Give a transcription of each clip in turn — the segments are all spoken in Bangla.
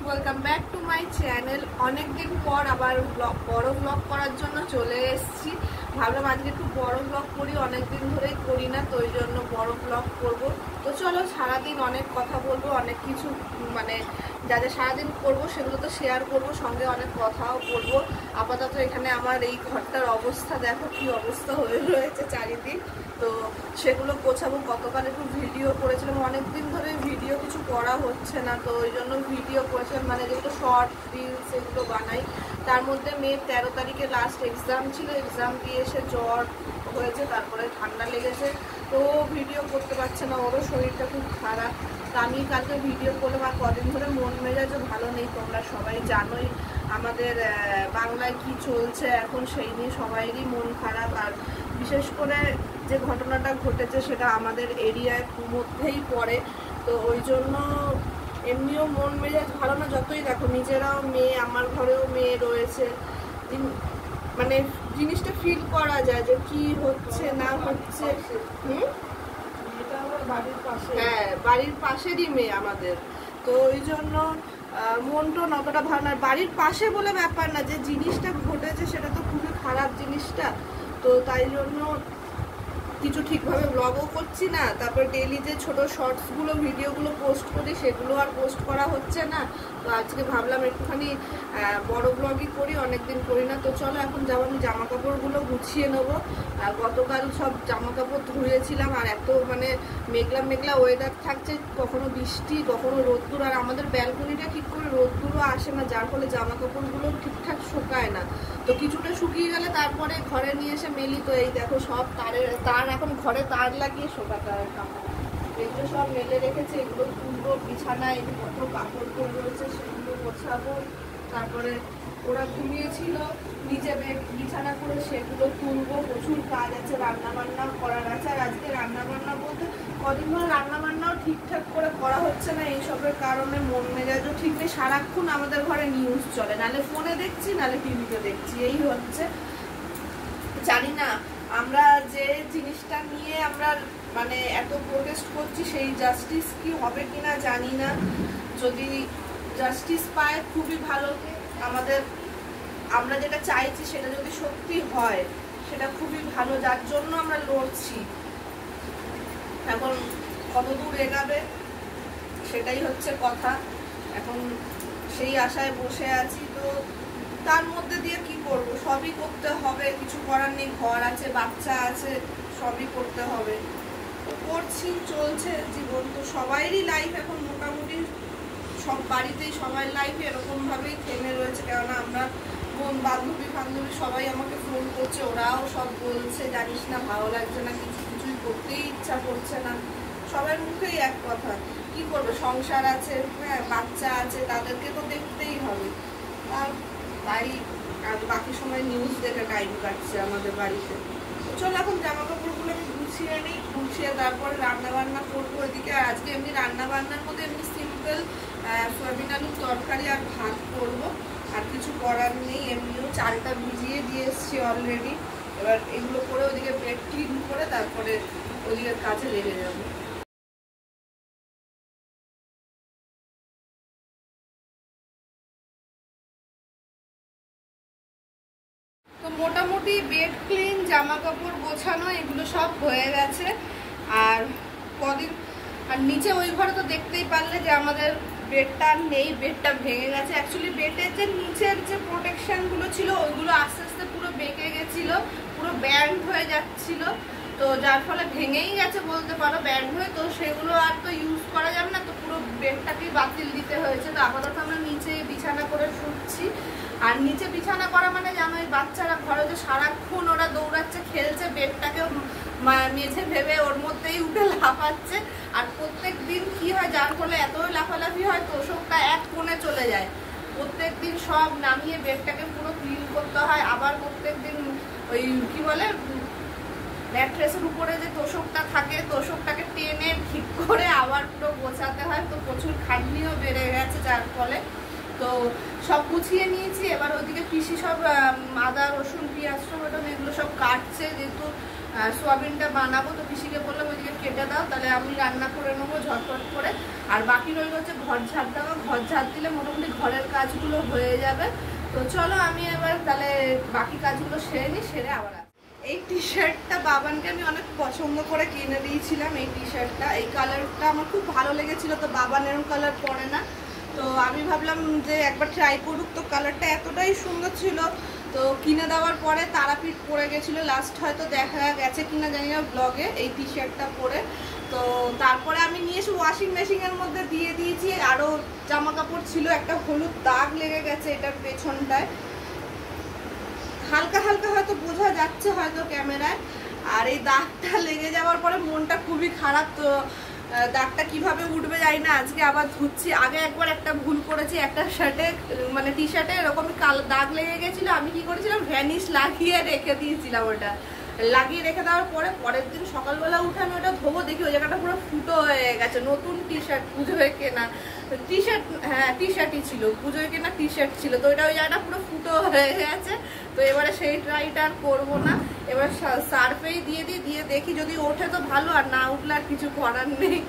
Welcome back to my channel. অনেকদিন পর আবার বড় ব্লগ করার জন্য চলে এসেছি। ভাবলাম আজকে একটু বড় ব্লগ করি, অনেকদিন ধরেই করি না, তো ওই জন্য বড় ব্লগ করব। তো চলো সারাদিন অনেক কথা বলবো, অনেক কিছু মানে যা যা সারাদিন করবো সেগুলো তো শেয়ার করবো, সঙ্গে অনেক কথাও বলবো। আপাতত এখানে আমার এই ঘরটার অবস্থা দেখো কি অবস্থা হয়ে রয়েছে চারিদিক, তো সেগুলো গোছাবো। গতকাল একটু ভিডিও করেছিলাম, অনেকদিন ধরে ভিডিও কিছু করা হচ্ছে না, তো ওই জন্য ভিডিও করেছিলাম, মানে যেগুলো শর্ট রিলস এগুলো বানাই। তার মধ্যে মেয়ের 13 তারিখে লাস্ট এক্সাম ছিল, এক্সাম দিয়ে এসে জ্বর হয়েছে, তারপরে ঠান্ডা লেগেছে, তো ভিডিও করতে পারছে না, ওরও শরীরটা খুব খারাপ। তো আমি কালকে ভিডিও করলাম। আর কদিন ধরে মন মেজাজও ভালো নেই, তোমরা সবাই জানোই আমাদের বাংলায় কি চলছে এখন, সেই নিয়ে সবাইরই মন খারাপ। আর বিশেষ করে যে ঘটনাটা ঘটেছে সেটা আমাদের এরিয়ার মধ্যেই পড়ে, তো ওই জন্য এমনিও মন মেজাজ ভালো না। যতই দেখো নিজেরাও মেয়ে, আমার ঘরেও মেয়ে রয়েছে, মানে জিনিসটা ফিল করা যায় যে কি হচ্ছে না হচ্ছে। হ্যাঁ, বাড়ির পাশেরই মেয়ে আমাদের, তো ওই জন্য মনটা অতটা ভালো না। বাড়ির পাশে বলে ব্যাপার না, যে জিনিসটা ঘটেছে সেটা তো খুবই খারাপ জিনিসটা, তো তাই জন্য কিছু ঠিকভাবে ব্লগও করছি না। তারপর ডেইলি যে ছোট শর্টসগুলো ভিডিওগুলো পোস্ট করি সেগুলো আর পোস্ট করা হচ্ছে না, তো আজকে ভাবলাম একটুখানি বড় ব্লগই করি, অনেকদিন করি না। তো চলো এখন যাবো, আমি জামা কাপড়গুলো গুছিয়ে নেবো। গতকাল সব জামা কাপড় ধুয়েছিলাম, আর এত মানে মেঘলা মেঘলা ওয়েদার থাকছে, কখনো বৃষ্টি কখনো রোদ্দুর, আর আমাদের ব্যালকনিটা ঠিক করে রোদ্দুরও আসে না, যার ফলে জামা কাপড়গুলো ঠিকঠাক শুকায় না। তো কিছুটা শুকিয়ে গেলে তারপরে ঘরে নিয়ে এসে মেলি, তো এই দেখো সব তার এখন ঘরে তার লাগিয়ে শোকাতে হয় কাপড়, এগুলো সব মেলে রেখেছে, এগুলো তুলবো। বিছানায় কত কাপড় পরে রয়েছে সেগুলো গোছাবো। তারপরে ওরা ঘুমিয়েছিল নিচে বিছানা করে, সেগুলো তুলবো। প্রচুর কাজ আছে, রান্না বান্না করার আছে। আর আজকে রান্না বান্না বলতে কদিন ধরে রান্না বান্নাও ঠিকঠাক করে করা হচ্ছে না, এইসবের কারণে মন মেজাজও ঠিক নেই। সারাক্ষণ আমাদের ঘরে নিউজ চলে, নালে ফোনে দেখছি নালে টিভিতে দেখছি, এই হচ্ছে। জানি না আমরা যে জিনিসটা নিয়ে আমরা মানে এত প্রোটেস্ট করছি সেই জাস্টিস কি হবে কিনা জানি না। যদি জাস্টিস পায় খুবই ভালো, আমাদের আমরা যেটা চাইছি সেটা যদি সত্যি হয় সেটা খুবই ভালো, যার জন্য আমরা লড়ছি। এখন কত দূর এগাবে সেটাই হচ্ছে কথা, এখন সেই আশায় বসে আছি। তো তার মধ্যে দিয়ে কি করব, সবই করতে হবে, কিছু করার নেই, ঘর আছে বাচ্চা আছে, সবই করতে হবে, তো করছি, চলছে জীবন। তো সবাইরই লাইফ এখন মোটামুটি সব বাড়িতেই সবার লাইফ এরকমভাবেই থেমে রয়েছে, কেননা আমরা বান্ধবী সবাই আমাকে ফোন করছে, ওরাও সব বলছে জানিস না ভালো লাগছে না, কিছুই করতেই ইচ্ছা করছে না, সবার মুখেই এক কথা। কি করবে, সংসার আছে, হ্যাঁ বাচ্চা আছে, তাদেরকে তো দেখতেই হবে। তাই আর বাকি সময় নিউজ দেখে টাইম কাটছে আমাদের বাড়িতে। চলো এখন জামা কাপড়গুলো আমি গুছিয়ে নিই, গুছিয়ে তারপরে রান্না বান্না করবো এদিকে। আর আজকে এমনি রান্না বান্নার মধ্যে এমনি সিম্পল সয়াবিন আলুর তরকারি আর ভাত করবো, আর কিছু করার নেই। এমনিও চালটা ভিজিয়ে দিয়ে এসছি অলরেডি, এবার এগুলো করে ওদিকে বেড ক্লিন করে তারপরে ওদিকে কাজে লেগে যাবো। তো মোটামুটি বেড ক্লিন, জামা কাপড় গোছানো এগুলো সব হয়ে গেছে। আর কদিন আর নিচে ওই ঘরে তো দেখতেই পারলে যে আমাদের বেডটা নেই, বেডটা ভেঙে গেছে। অ্যাকচুয়ালি বেডের যে নিচের যে প্রোটেকশনগুলো ছিল ওইগুলো আস্তে আস্তে পুরো বেঁকে গেছিলো, পুরো ব্যান্ড হয়ে যাচ্ছিল, তো যার ফলে ভেঙেই গেছে বলতে পারো, ব্যান্ড হয়ে। তো সেগুলো আর তো ইউজ করা যাবে না, তো পুরো বেডটাকেই বাতিল দিতে হয়েছে। তো আপাতত আমরা নিচে বিছানা করে শুচ্ছি। আর নিচে বিছানা করা মানে জানো, এই বাচ্চারা ঘরে যে সারাক্ষণ ওরা দৌড়াচ্ছে, খেলছে, বেডটাকে মেঝে ভেবে ওর মধ্যেই উঠে লাফাচ্ছে। আর প্রত্যেক দিন কি হয়, যার ফলে এতই লাফালাফি হয়, তোষকটা এক কোণে চলে যায়। প্রত্যেক দিন সব নামিয়ে বেডটাকে পুরো ক্লিন করতে হয়, আবার প্রত্যেক দিন ওই কি বলে ম্যাট্রেসের উপরে যে তোষকটা থাকে, তোষকটাকে টেনে ঠিক করে আবার পুরো গোছাতে হয়। তো প্রচুর খাটনিও বেড়ে গেছে, যার ফলে তো সব গুছিয়ে নিয়েছি। এবার ওইদিকে পিসি সব আদা রসুন পেঁয়াজ টমেটো এগুলো সব কাটছে, যেহেতু সোয়াবিনটা বানাবো। তো পিসিকে বললাম ওইদিকে কেটে দাও, তাহলে আমি রান্না করে নেবো ঝটপট করে। আর বাকি রইল হচ্ছে ঘর ঝাড় দেওয়া, ঘর ঝাড় দিলে মোটামুটি ঘরের কাজগুলো হয়ে যাবে। তো চলো আমি এবার তাহলে বাকি কাজগুলো সেরে নিই, সেরে আবার এই টি শার্টটা বাবানকে আমি অনেক পছন্দ করে কিনে দিয়েছিলাম। এই টি শার্টটা, এই কালারটা আমার খুব ভালো লেগেছিল। তো বাবান এরকম কালার পরে না, তো আমি ভাবলাম যে একবার ট্রাই করুক। তো কালারটা এতটাই সুন্দর ছিল, তো কিনে দেওয়ার পরে তারাপীঠ পরে গেছিলো লাস্ট, হয়তো দেখা গেছে কিনা জানি না ব্লগে, এই টি শার্টটা পরে। তো তারপরে আমি নিয়ে এসে ওয়াশিং মেশিনের মধ্যে দিয়ে দিয়েছি। আরও জামা কাপড় ছিল, একটা হলুদ দাগ লেগে গেছে এটার পেছনটায়, হালকা হালকা হয়তো বোঝা যাচ্ছে হয়তো ক্যামেরায়। আর এই দাগটা লেগে যাওয়ার পরে মনটা খুবই খারাপ। তো দাগটা কিভাবে উঠবে জানি না, আজকে আবার ধুচ্ছি। আগে একবার একটা ভুল করেছি, একটা শার্টে মানে টি শার্টে এরকমই কালো দাগ লেগে গেছিলো। আমি কি করেছিলাম, ভ্যানিশ লাগিয়ে রেখে দিয়েছিলাম। ওটা লাগিয়ে রেখে দেওয়ার পরে পরের দিন সকালবেলা উঠে আমি ওটা ধোবো, দেখি ওই জায়গাটা পুরো ফুটো হয়ে গেছে। নতুন টি শার্ট, পুজোয় কেনা টি শার্ট, হ্যাঁ টি শার্টই ছিল, পুজোয় কেনা টি শার্ট ছিল। তো ওইটা ওই জায়গাটা পুরো ফুটো হয়ে গেছে। তো এবারে সেই ট্রাইটা আর করবো না, এবার সার্ফেই দিয়ে দিই, দিয়ে দেখি যদি ওঠে তো ভালো, আর না উঠলে আর কিছু করার নেই।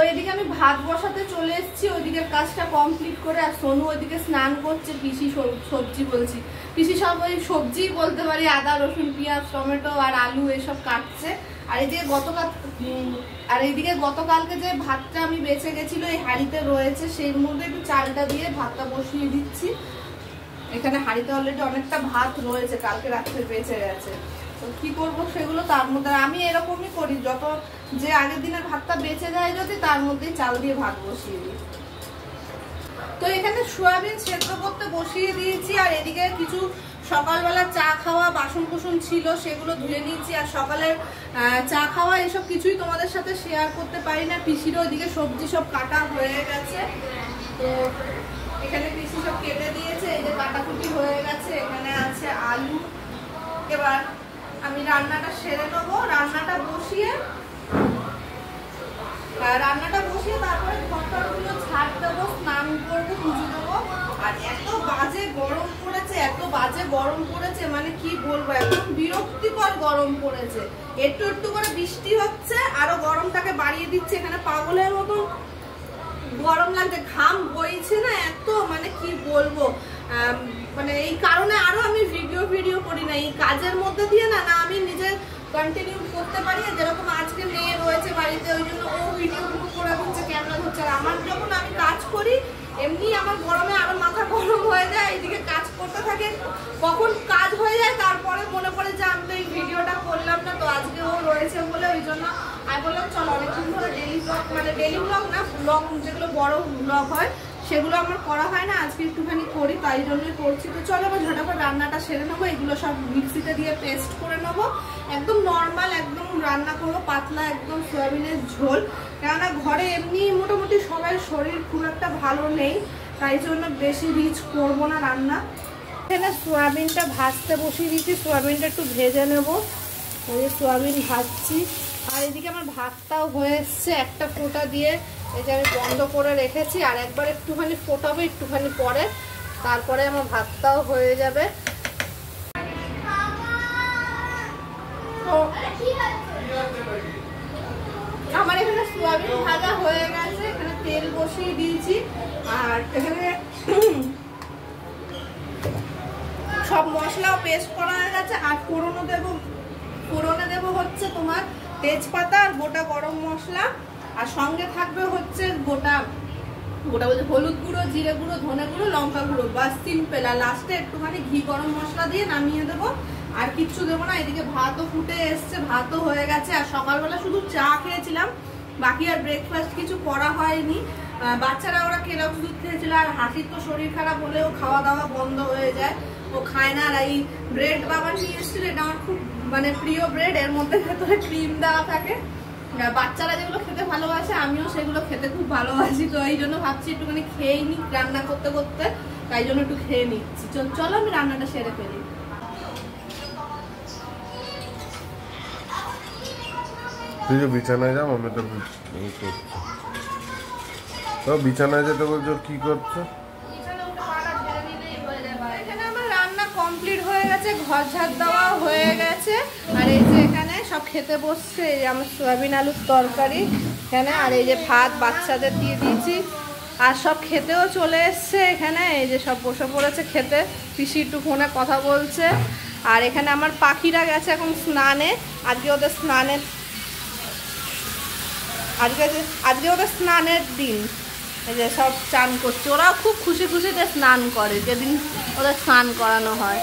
ওইদিকে আমি ভাত বসাতে চলে এসেছি, ওইদিকের কাজটা কমপ্লিট করে। আর সোনু ওইদিকে স্নান করছে, পিসি সবজি বলছি, পিসি সব ওই সবজি বলতে পারি, আদা রসুন পেঁয়াজ টমেটো আর আলু এসব কাটছে। আর এইদিকে গতকালকে যে ভাতটা আমি বেঁচে গেছিল এই হাঁড়িতে রয়েছে, সেই মধ্যে একটু চালটা দিয়ে ভাতটা বসিয়ে দিচ্ছি। এখানে হাঁড়িতে অলরেডি অনেকটা ভাত রয়েছে, কালকে রাত্রে বেঁচে গেছে। তো কি করবো সেগুলো, তার মধ্যে আমি এরকমই করি, যত যে আগের দিনের ভাতটা বেঁচে যায় যদি তার মধ্যেই চাল দিয়ে ভাত বসিয়ে দিই। তো এখানে সোয়াবিন সেদ্ধ করতে বসিয়ে দিয়েছি। আর এদিকে কিছু সকালবেলা চা খাওয়া বাসন কুসন ছিল, সেগুলো ধুয়ে নিয়েছি। আর সকালের চা খাওয়া এসব কিছুই তোমাদের সাথে শেয়ার করতে পারি না। পিসিরও ওইদিকে সবজি সব কাটা হয়ে গেছে, তো এখানে পিসি সব কেটে দিয়েছে, এই যে কাটাকুটি হয়ে গেছে। এখানে আছে আলু। এবার আমি রান্নাটা সেরে নেবো, রান্নাটা বসিয়ে তারপরে ঘরটাগুলো ঝাড় দেবো, স্নান করবো, পুজো দেবো। আর এত বাজে গরম পড়েছে, এত বাজে গরম পড়েছে, মানে কি বলবো, একদম বিরক্তিকর গরম পড়েছে। একটু একটু করে বৃষ্টি হচ্ছে, আরো গরমটাকে বাড়িয়ে দিচ্ছে। এখানে পাগলের মতন গরম লাগছে, ঘাম বইছে না এত, মানে কি বলবো। মানে এই কারণে আরো আমি ভিডিও করি না, এই কাজের মধ্যে দিয়ে না আমি নিজে কন্টিনিউ করতে পারি। যেরকম আজকে মেয়ে রয়েছে বাড়িতে, ওই জন্য ও ভিডিওগুলো করে দিচ্ছে, ক্যামেরা ধরছে। আর আমার যখন আমি কাজ করি এমনি আমার গরমে আরো মাথা গরম হয়ে যায়, এদিকে কাজ করতে থাকে, কখন কাজ হয়ে যায় তারপরে মনে পড়ে যে আমি তো এই ভিডিওটা করলাম না। তো আজকে ও রয়েছে বলে ওই জন্য আমি বললাম চলো, অনেকদিন ধরে ডেলি ব্লগ, মানে ডেলি ব্লগ না, ব্লগ যেগুলো বড় ব্লগ হয় সেগুলো আমার করা হয় না, আজকে একটুখানি করি, তাই জন্যই করছি। তো চলো এবার ঝটাফট রান্নাটা সেরে নেবো। এগুলো সব মিক্সিতে দিয়ে পেস্ট করে নেবো, একদম নর্মাল একদম রান্না করবো, পাতলা একদম সয়াবিনের ঝোল। কেননা ঘরে এমনি মোটামুটি সবাই শরীর খুব একটা ভালো নেই, তাই জন্য বেশি রিচ করবো না রান্না। এখানে সোয়াবিনটা ভাজতে বসিয়ে দিচ্ছি, সোয়াবিনটা একটু ভেজে নেবো। ওই যে সোয়াবিন ভাজছি। আর এদিকে আমার ভাতটাও হয়ে এসছে, একটা ফোঁটা দিয়ে এই যে আমি বন্ধ করে রেখেছি। আর একবার একটুখানি ফোটাবো একটুখানি পরে, তারপরে আমার ভাতটাও হয়ে যাবে। আমার এখানে সোয়াবিন ভাজা হয়ে গেছে, এখানে তেল বসিয়ে দিয়েছি। আর এখানে সব মশলাও পেস্ট করা হয়ে গেছে। আর ফোড়নে দেবো হচ্ছে তোমার তেজপাতা আর গোটা গরম মশলা। আর সঙ্গে থাকবে হচ্ছে গোটা বলতে হলুদ গুঁড়ো, জিরে গুঁড়ো, ধনে গুঁড়ো, লঙ্কা গুঁড়ো, বাস সিম্পল। আর লাস্টে একটুখানি ঘি গরম মশলা দিয়ে নামিয়ে দেবো, আর কিচ্ছু দেবো না। এদিকে ভাতও ফুটে এসছে, ভাতও হয়ে গেছে। আর সকালবেলা শুধু চা খেয়েছিলাম, বাকি আর ব্রেকফাস্ট কিছু করা হয়নি। বাচ্চারা ওরা কেরক্স দুধ খেয়েছিল। আর হাসির তো শরীর খারাপ হলেও খাওয়া দাওয়া বন্ধ হয়ে যায়, ও খায় না। আর এই ব্রেড বাবা নিয়ে এসেছিল, এটা আমার খুব মানে প্রিয় ব্রেড, এর মধ্যে ভেতরে ক্রিম দেওয়া থাকে। বাচ্চারা যেগুলো খেতে ভালোবাসে আমিও সেগুলো খেতে খুব ভালোবাসি। তো এই জন্য ভাবছি একটুখানি খেয়ে নিই রান্না করতে করতে, তাই জন্য একটু খেয়ে নিচ্ছি। চলো আমি রান্নাটা সেরে ফেলি। তুই যে বিছানায় যাও আমি তো তো বিছানায় যেতে বলছো, কি করছো? এখানে আমার রান্না কমপ্লিট হয়ে গেছে, ঘর ঝাড় দেওয়া হয়ে গেছে, আর এই যে এখানে সব খেতে বসছে। এই যে আমার সয়াবিন আলুর তরকারি এখানে, আর এই যে ভাত বাচ্চাদের দিয়ে দিয়েছি, আর সব খেতেও চলে এসছে এখানে। এই যে সব বসে পড়েছে খেতে, পিসি একটু ফোনে কথা বলছে। আর এখানে আমার পাখিরা গেছে এখন স্নানে, আজকে ওদের স্নানের দিন। এই যে সব স্নান করছে, ওরাও খুব খুশি খুশিতে স্নান করে যেদিন ওদের স্নান করানো হয়।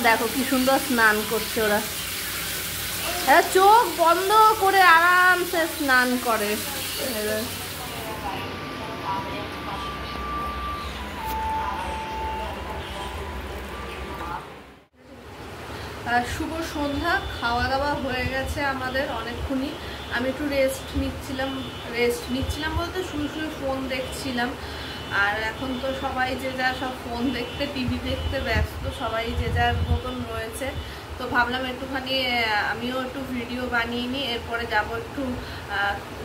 দেখো কি সুন্দর স্নান করছে ওরা, চোখ বন্ধ করে আরামসে স্নান করে। শুভ সন্ধ্যা, খাওয়া দাওয়া হয়ে গেছে আমাদের অনেকক্ষণই। আমি একটু রেস্ট নিচ্ছিলাম বলতে শুধু শুধু ফোন দেখছিলাম। আর এখন তো সবাই যে যার সব ফোন দেখতে টিভি দেখতে ব্যস্ত, সবাই যে যার মতন রয়েছে। তো ভাবলাম একটুখানি আমিও একটু ভিডিও বানিয়ে নিই, এরপরে যাব একটু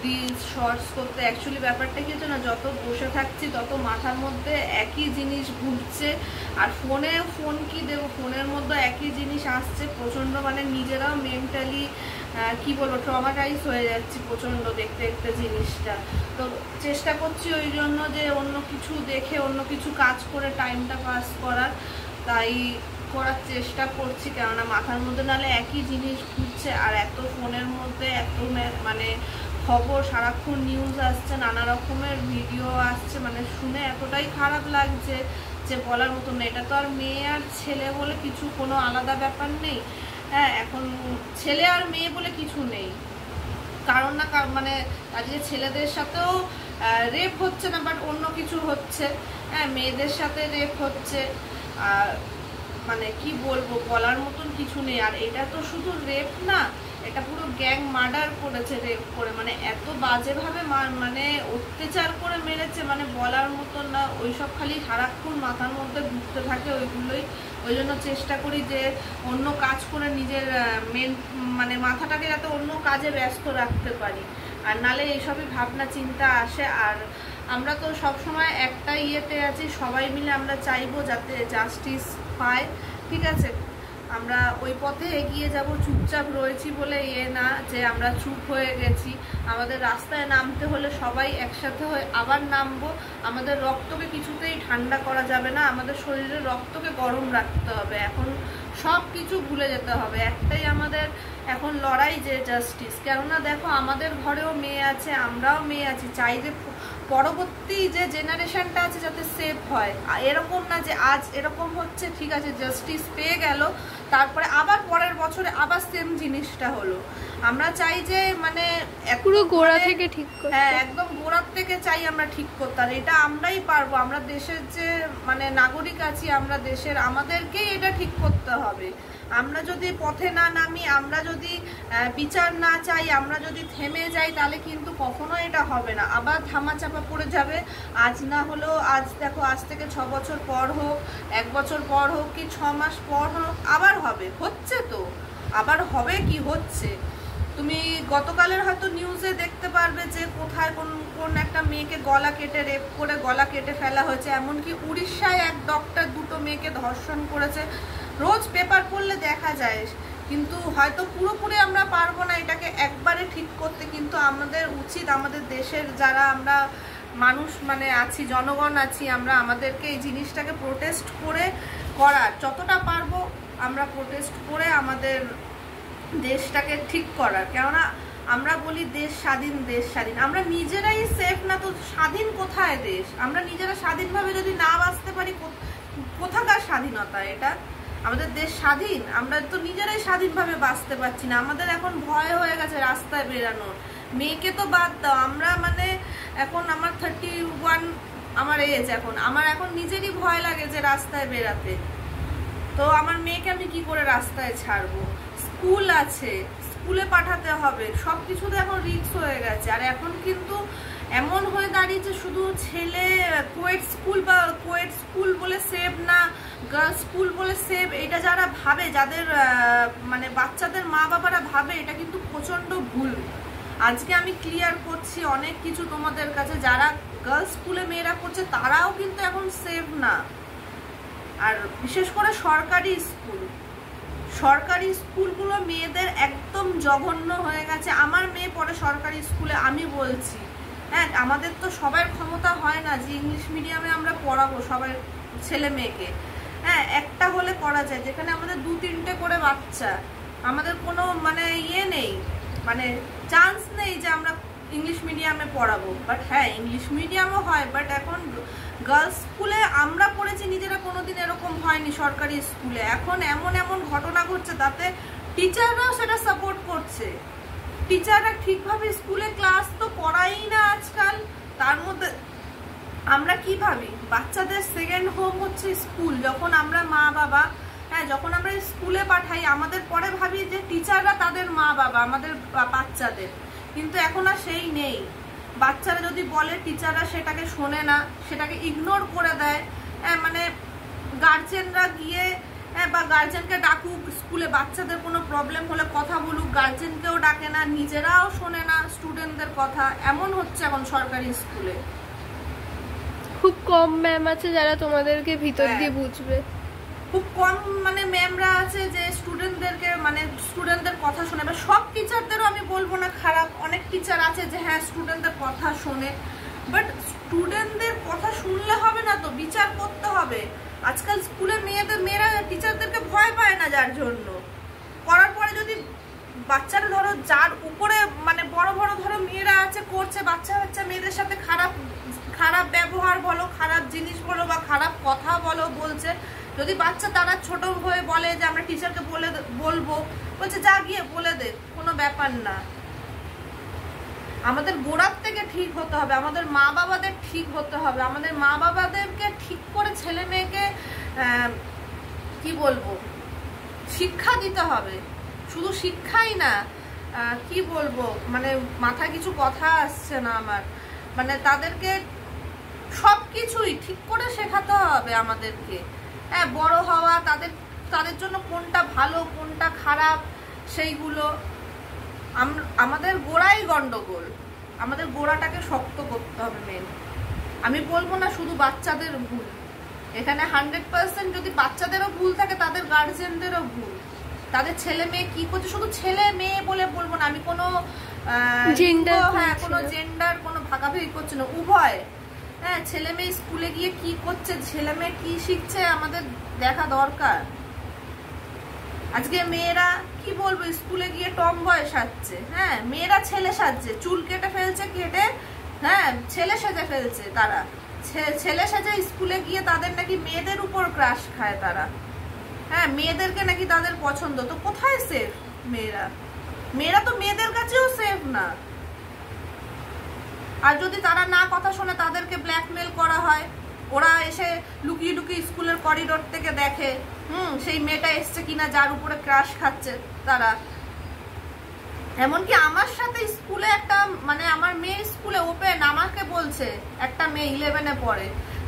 রিলস শর্টস করতে। অ্যাকচুয়ালি ব্যাপারটা কি হচ্ছে না, যত বসে থাকছি তত মাথার মধ্যে একই জিনিস ঘুরছে, আর ফোন কি দেবো, ফোনের মধ্যে একই জিনিস আসছে প্রচণ্ড। মানে নিজেরাও মেন্টালি কি বলবো ট্রমাটাইজ হয়ে যাচ্ছি প্রচণ্ড দেখতে দেখতে জিনিসটা। তো চেষ্টা করছি ওই জন্য যে অন্য কিছু দেখে অন্য কিছু কাজ করে টাইমটা পাস করার, তাই করার চেষ্টা করছি। কেননা মাথার মধ্যে নাহলে একই জিনিস ঘুরছে, আর এত ফোনের মধ্যে এত মানে খবর, সারাক্ষণ নিউজ আসছে, নানা রকমের ভিডিও আসছে, মানে শুনে এতটাই খারাপ লাগছে যে বলার মতো না। এটা তো আর মেয়ে আর ছেলে বলে কিছু কোনো আলাদা ব্যাপার নেই। হ্যাঁ, এখন ছেলে আর মেয়ে বলে কিছু নেই, কারণ না মানে আজকে ছেলেদের সাথেও রেপ হচ্ছে না, বাট অন্য কিছু হচ্ছে। হ্যাঁ, মেয়েদের সাথে রেপ হচ্ছে, আর মানে কি বলবো, বলার মতন কিছু নেই। আর এটা তো শুধু রেপ না, এটা পুরো গ্যাং মার্ডার করেছে, রেপ করে, মানে এত বাজেভাবে মানে অত্যাচার করে মেরেছে, মানে বলার মতন না। ওইসব খালি সারাক্ষণ মাথার মধ্যে ঘুরতে থাকে ওইগুলোই। ওই জন্য চেষ্টা করি যে অন্য কাজ করে নিজের মানে মাথাটাকে যাতে অন্য কাজে ব্যস্ত রাখতে পারি, আর নালে এইসবই ভাবনা চিন্তা আসে। আর আমরা তো সবসময় একটা ইয়েতে আছি, সবাই মিলে আমরা চাইবো যাতে জাস্টিস পায়, ঠিক আছে? আমরা ওই পথে এগিয়ে যাব, চুপচাপ রয়েছি বলে না যে আমরা চুপ হয়ে গেছি। আমাদের রাস্তায় নামতে হলে সবাই একসাথে হয়ে আবার নামবো। আমাদের রক্তকে কিছুতেই ঠান্ডা করা যাবে না, আমাদের শরীরের রক্তকে গরম রাখতে হবে। এখন সব কিছু ভুলে যেতে হবে, একটাই আমাদের এখন লড়াই যে জাস্টিস। কেননা দেখো আমাদের ঘরেও মেয়ে আছে, আমরাও মেয়ে আছি, চাই যে পরবর্তী যে জেনারেশনটা আছে যাতে সেফ হয়। এরকম না যে আজ এরকম হচ্ছে, ঠিক আছে জাস্টিস পেয়ে গেল, তারপরে আবার পরের বছরে আবার সেম জিনিসটা হলো। আমরা চাই যে মানে পুরো গোড়া থেকে ঠিক করতে, হ্যাঁ একদম গোড়ার থেকে চাই আমরা ঠিক করতে। আর এটা আমরাই পারবো, আমরা দেশের যে মানে নাগরিক আছি, আমরা দেশের, আমাদেরকেই এটা ঠিক করতে হবে। আমরা যদি পথে না নামি, আমরা যদি বিচার না চাই, আমরা যদি থেমে যাই, তাহলে কিন্তু কখনো এটা হবে না, আবার ধামাচাপা পড়ে যাবে। আজ না হলেও আজ দেখো, আজ থেকে 6 বছর পর হোক, 1 বছর পর হোক, কি 6 মাস পর হোক, আবার হবে, হচ্ছে তো, আবার হবে কি হচ্ছে। তুমি গতকালের হয়তো নিউজে দেখতে পারবে যে কোথায় কোন একটা মেয়েকে গলা কেটে রেপ করে গলা কেটে ফেলা হয়েছে। এমনকি উড়িষ্যায় এক ডক্টর 2টো মেয়েকে ধর্ষণ করেছে। রোজ পেপার পড়লে দেখা যায়, কিন্তু হয়তো পুরোপুরি আমরা পারবো না এটাকে একবারে ঠিক করতে, কিন্তু আমাদের উচিত, আমাদের দেশের যারা আমরা মানুষ মানে আছি, জনগণ আছি, আমরা আমাদেরকে এই জিনিসটাকে প্রোটেস্ট করে করার, যতটা পারবো আমরা প্রোটেস্ট করে আমাদের দেশটাকে ঠিক করার। কেননা আমরা বলি দেশ স্বাধীন, দেশ স্বাধীন, আমরা নিজেরাই সেফ না তো স্বাধীন কোথায় দেশ? আমরা নিজেরা স্বাধীনভাবে যদি না বাঁচতে পারি, কোথাকার স্বাধীনতা এটা? আমাদের দেশ স্বাধীন, আমরা তো নিজেরাই স্বাধীনভাবে বাঁচতে পারছি না। আমাদের এখন ভয় হয়ে গেছে রাস্তায় বেরানোর। মেয়েকে তো বাদ দাও, আমরা মানে এখন আমার 31 আমার এজ, আমার এখন নিজেরই ভয় লাগে যে রাস্তায় বেরাতে। তো আমার মেয়েকে আমি কি করে রাস্তায় ছাড়বো? স্কুল আছে, স্কুলে পাঠাতে হবে, সব কিছুতে এখন রিস্ক হয়ে গেছে। আর এখন কিন্তু এমন হয়ে দাঁড়িয়েছে শুধু ছেলে কোয়েট স্কুল বা কোয়েট স্কুল বলে সেভ না, গার্লস স্কুল বলে সেভ, এটা যারা ভাবে, যাদের মানে বাচ্চাদের মা বাবারা ভাবে, এটা কিন্তু প্রচণ্ড ভুল। আজকে আমি ক্লিয়ার করছি অনেক কিছু তোমাদের কাছে, যারা গার্লস স্কুলে মেয়েরা করছে তারাও কিন্তু এখন সেফ না। আর বিশেষ করে সরকারি স্কুলগুলো মেয়েদের একদম জঘন্য হয়ে গেছে। আমার মেয়ে পড়ে সরকারি স্কুলে, আমি বলছি হ্যাঁ, আমাদের তো সবার ক্ষমতা হয় না যে ইংলিশ মিডিয়ামে আমরা পড়াবো সবার ছেলে মেয়েকে। হ্যাঁ, একটা হলে করা যায়, যেখানে আমাদের 2-3টে করে বাচ্চা, আমাদের কোনো মানে নেই, মানে চান্স নেই যে আমরা ইংলিশ মিডিয়ামে পড়াবো। বাট হ্যাঁ, ইংলিশ মিডিয়ামও হয়, বাট এখন গার্লস স্কুলে আমরা পড়েছি নিজেরা, কোনোদিন এরকম হয়নি সরকারি স্কুলে। এখন এমন এমন ঘটনা ঘটছে, তাতে টিচাররাও সেটা সাপোর্ট করছে। টিচাররা ঠিকভাবে স্কুলে ক্লাস তো করাই না আজকাল। তার মধ্যে আমরা কি ভাবি, বাচ্চাদের সেকেন্ড হোম হচ্ছে স্কুল। যখন আমরা মা বাবা, হ্যাঁ, যখন আমরা স্কুলে পাঠাই, আমাদের পরে ভাবি যে টিচাররা তাদের মা বাবা আমাদের বাচ্চাদের, কিন্তু এখন আর সেই নেই। বাচ্চারা যদি বলে, টিচাররা সেটাকে শোনে না, সেটাকে ইগনোর করে দেয়। মানে গার্জেনরা গিয়ে বা গার্জেনকে ডাকুক স্কুলে, বাচ্চাদের কোনো প্রবলেম হলে কথা বলুক, গার্জেনকেও ডাকে না, নিজেরাও শোনে না স্টুডেন্টদের কথা। এমন হচ্ছে এখন সরকারি স্কুলে। খুব কম ম্যাম আছে যারা তোমাদেরকে ভিতর দিয়ে বুঝবে, খুব কম মানে ম্যামরা আছে যে স্টুডেন্টদের কথা শোনে। বা সব টিচারদেরও আমি বলবো না খারাপ, অনেক টিচার আছে যে হ্যাঁ স্টুডেন্টদের কথা শোনে, বাট স্টুডেন্টদের কথা শুনলে হবে না তো, বিচার করতে হবে। আজকাল স্কুলে মেয়েরা টিচারদেরকে ভয় পায় না, যার জন্য করার পরে যদি বাচ্চারা ধরো যার উপরে মানে বড় বড় ধরো মেয়েরা আছে করছে, বাচ্চা মেয়েদের সাথে খারাপ ব্যবহার বলো, খারাপ জিনিস বলো বা খারাপ কথা বলছে, যদি বাচ্চা তারা ছোট হয়ে বলে যে আমরা টিচারকে বলবো, বলছে যা গিয়ে বলে দে, কোনো ব্যাপার না। আমাদের গোড়ার থেকে ঠিক হতে হবে, আমাদের মা বাবাদের ঠিক হতে হবে, আমাদের মা বাবাদেরকে ঠিক করে ছেলে মেয়েকে কি বলবো শিক্ষা দিতে হবে। শুধু শিক্ষাই না, কি বলবো মানে মাথায় কিছু কথা আসছে না আমার, মানে তাদেরকে সবকিছুই ঠিক করে শেখাতে হবে আমাদেরকে। হ্যাঁ, বড় হওয়া, তাদের জন্য কোনটা ভালো কোনটা খারাপ সেইগুলো। আমাদের গোড়াই গন্ডগোল, আমাদের গোড়াটাকে শক্ত করতে হবে মেন। আমি বলবো না শুধু বাচ্চাদের ভুল, এখানে 100% যদি বাচ্চাদেরও ভুল থাকে, তাদের গার্জেনদেরও ভুল। তাদের ছেলে মেয়ে কি করছে, শুধু ছেলে মেয়ে বলে বলবো না আমি, কোনো জেন্ডার কোনো ভাগাভাগি করছে না, উভয়। হ্যাঁ, ছেলে মেয়ে স্কুলে গিয়ে কি করছে, ছেলে মেয়ে কি শিখছে আমাদের দেখা দরকার। আজকে মেয়েরা কি বলবো স্কুলে গিয়ে টমবয় সাজছে, হ্যাঁ মেয়েরা ছেলে সাজছে, চুল কেটে ফেলছে, হ্যাঁ ছেলে সেজে ফেলছে। তারা ছেলে সেজে স্কুলে গিয়ে তাদের নাকি মেয়েদের উপর ক্রাশ খায় তারা, হ্যাঁ মেয়েদেরকে নাকি তাদের পছন্দ। তো কোথায় সেফ মেয়েরা তো মেয়েদের কাছেও সেফ না। আর যদি তারা না কথা শোনে, তাদেরকে ব্ল্যাকমেল করা হয়, ওরা এসে লুকিয়ে লুকিয়ে স্কুলের করিডোর থেকে দেখে সেই মেয়েটা এসছে কিনা যার উপরে ক্রাশ খাচ্ছে তারা। এমনকি আমার সাথে স্কুলে একটা মানে আমার মেয়ে স্কুলে ওপেন আমাকে বলছে, একটা মেয়ে 11-এ পড়ে,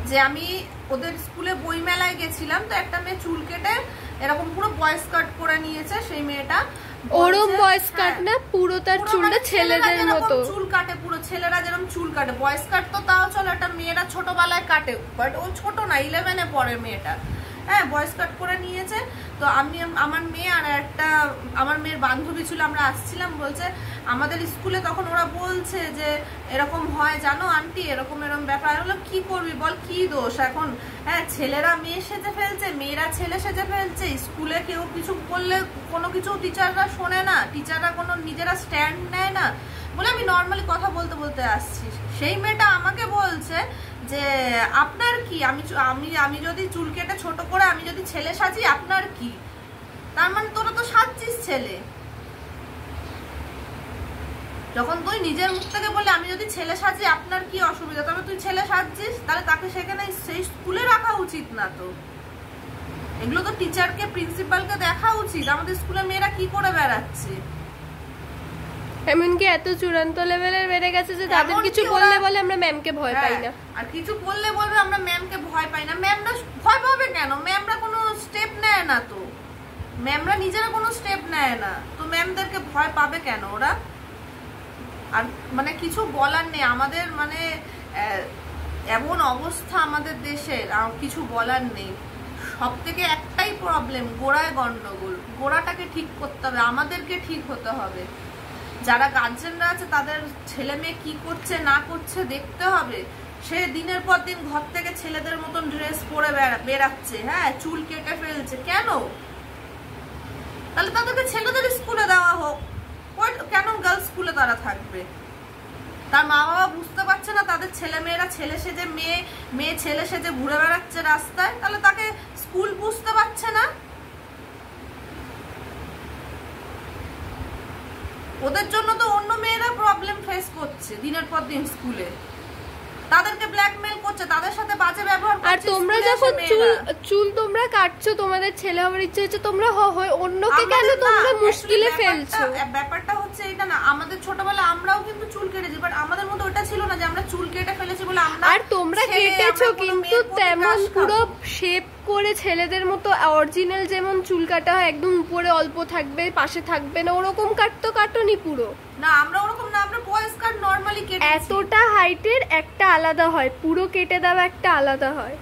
যে আমি ওদের স্কুলে বই মেলায় গেছিলাম, তো একটা মেয়ে চুল কেটে এরকম পুরো বয়েস কাট করে নিয়েছে। সেই মেয়েটা ওরম বয়েস কাট না, পুরো তার চুলটা ছেলেদের মতো চুল কাটে, পুরো ছেলেরা যেরকম চুল কাটে। বয়েস কাট তো তাও চলো, একটা মেয়েরা ছোটবেলায় কাটে, বাট ও ছোট না, 11-এ পড়ে মেয়েটা, হ্যাঁ বয়েস কাট করে নিয়েছে। তো আমার মেয়ে আর একটা আমার মেয়ের বান্ধবী ছিল, আমরা আসছিলাম, বলছে আমাদের স্কুলে তখন ওরা বলছে যে এরকম হয় জানো আন্টি, এরকম ব্যাপার। হলো কি করবি বল, কি দোষ এখন? হ্যাঁ, ছেলেরা মেয়ে সেজে ফেলছে, মেয়েরা ছেলে সেজে ফেলছে, স্কুলে কেউ কিছু বললে কোনো কিছু টিচাররা শোনে না, টিচাররা কোনো নিজেরা স্ট্যান্ড নেয় না বলে আমি নর্মালি কথা বলতে আসছি। সেই মেয়েটা আমাকে বলছে যে আপনার কি, আমি যদি চুল কেটে ছোট করে আমি যদি ছেলে সাজি আপনার কি? তার মানে তোরা তো সাজছিস ছেলে। যখন তুই নিজের মুখ থেকে বললে আমি যদি ছেলে সাজি আপনার কি অসুবিধা, তবে তুই ছেলে সাজছিস, তাহলে তাকে সেখানে সেই স্কুলে রাখা উচিত না। তো এগুলো তো টিচারকে প্রিন্সিপালকে দেখা উচিত, আমাদের স্কুলে মেয়েরা কি করে বেড়াচ্ছে। এমনকি এত চূড়ান্ত লেভেলের বেড়ে গেছে যে তাদের কিছু বললে বলে আমরা ম্যামকে ভয় পাই না, আর কিছু বললে বলবে আমরা ম্যামকে ভয় পাই না। ম্যামরা ভয় পাবে কেন? ম্যামরা কোনো স্টেপ নেয় না, তো ম্যামরা নিজেরা কোনো স্টেপ নেয় না, তো ম্যামদেরকে ভয় পাবে কেন ওরা? আর মানে কিছু বলার নেই আমাদের, মানে এমন অবস্থা আমাদের দেশের, আর কিছু বলার নেই। সব থেকে একটাই প্রবলেম, গোড়ায় গন্ডগোল। গোড়াটাকে ঠিক করতে হবে, আমাদেরকে ঠিক হতে হবে। যারা গার্জেনরা আছে তাদের ছেলে মেয়ে কি করছে না করছে দেখতে হবে। সে দিনের পর দিন ঘর থেকে ছেলেদের মতন ড্রেস পরে বেরাচ্ছে, হ্যাঁ, চুল কেটে ফেলছে, কেন? তাহলে তাদেরকে ছেলেদের স্কুলে দেওয়া হোক, কেন গার্লস স্কুলে তারা থাকবে? তার মা বাবা বুঝতে পারছে না তাদের ছেলে মেয়েরা ছেলে সেজে মেয়ে ছেলে সেজে ঘুরে বেড়াচ্ছে রাস্তায়, তাহলে তাকে স্কুল বুঝতে পারছে না? ওদের জন্য তো অন্য মেয়েরা প্রবলেম ফেস করছে দিনের পর দিন স্কুলে, তাদেরকে ব্ল্যাকমেল করছে, তাদের সাথে বাজে ব্যবহার করছে। আর তোমরা যখন চুল তোমরা কাটছো, তোমাদের ছেলে হওয়ার ইচ্ছে হচ্ছে, তোমরা অন্যকে কেন তোমরা মুশকিলে ফেলছো? ব্যাপারটা হচ্ছে এটা না, আমাদের ছোটবেলা আমরাও কিন্তু চুল কেটেছি, বাট আমাদের মধ্যে ওটা ছিল না যে আমরা চুল কেটে ফেলেছি বলে আমরা। আর তোমরা কেটেছো কিন্তু তেমন পুরো শেপ করে ছেলেদের মতো অরিজিনাল যেমন চুল কাটা হয়, একদম উপরে অল্প থাকবে পাশে থাকবে না, ওরকম কাটনি পুরো না। আমরা ওরকম না, আমরা বয়েজ কাট নরমালি কেটেছি। এতটা হাইটের একটা আলাদা হয়, পুরো কেটে দেওয়া একটা আলাদা হয়।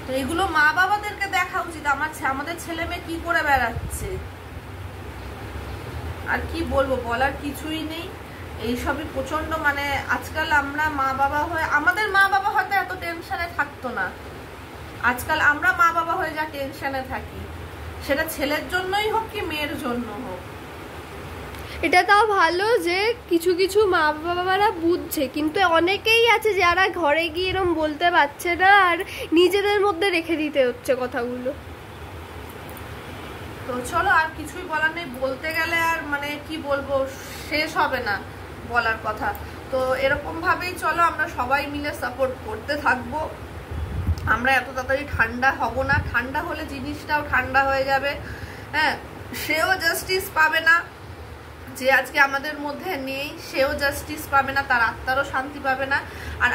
তো এগুলো মা বাবাদেরকে দেখা উচিত, আমাদের ছেলে মেয়ে কি করে বেড়াচ্ছে। আর কি বলবো, বলার কিছুই নেই। এইসবই প্রচন্ড, মানে আজকাল আমরা মা বাবা হয়ে, আমাদের মা বাবা হয়তো এত টেনশনে থাকতো না, আজকাল আমরা মা বাবা হয়ে যা টেনশনে থাকি, সেটা ছেলের জন্যই হোক কি মেয়ের জন্য হোক। এটা তাও ভালো যে কিছু কিছু মা বাবারা বুঝছে, কিন্তু অনেকেই আছে যারা ঘরে গিয়ে এরকম বলতে পারছে না, আর নিজেদের মধ্যে রেখে দিতে হচ্ছে কথাগুলো। তো চলো, আর কিছুই বলার নেই, বলতে গেলে আর মানে কি বলবো, শেষ হবে না বলার কথা। তো এরকম ভাবেই চলো আমরা সবাই মিলে সাপোর্ট করতে থাকবো। আমরা এত তাড়াতাড়ি ঠান্ডা হব না, ঠান্ডা হলে জিনিসটাও ঠান্ডা হয়ে যাবে, হ্যাঁ। সেও জাস্টিস পাবে না, যে আজকে আমাদের মধ্যে নেই, সেও জাস্টিস পাবে না, তার আত্মারও শান্তি পাবে না। আর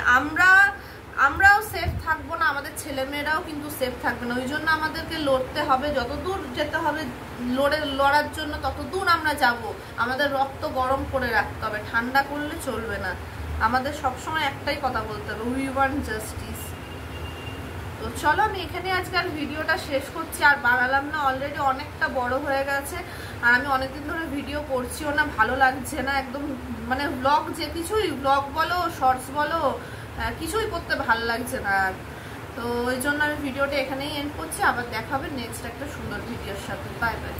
আমরাও সেফ থাকবো না, আমাদের ছেলেমেয়েরাও কিন্তু সেফ থাকবে না। ওই জন্য আমাদেরকে লড়তে হবে, যতদূর যেতে হবে লড়ার জন্য ততদূর আমরা যাব। আমাদের রক্ত গরম করে রাখতে হবে, ঠান্ডা করলে চলবে না। আমাদের সবসময় একটাই কথা বলতে হবে, উই ওয়ান্ট জাস্টিস। তো চলো, আমি এখানে আজকাল ভিডিওটা শেষ করছি, আর বাড়ালাম না, অলরেডি অনেকটা বড় হয়ে গেছে। আর আমি অনেকদিন ধরে ভিডিও করছিও না, ভালো লাগছে না একদম, মানে ব্লগ যে কিছুই, ব্লগ বলো শর্টস বলো, কিছুই করতে ভালো লাগছে না। তো ওই জন্য আমি ভিডিওটা এখানেই এন্ড করছি, আবার দেখা হবে নেক্সট একটা সুন্দর ভিডিওর সাথে। Bye bye.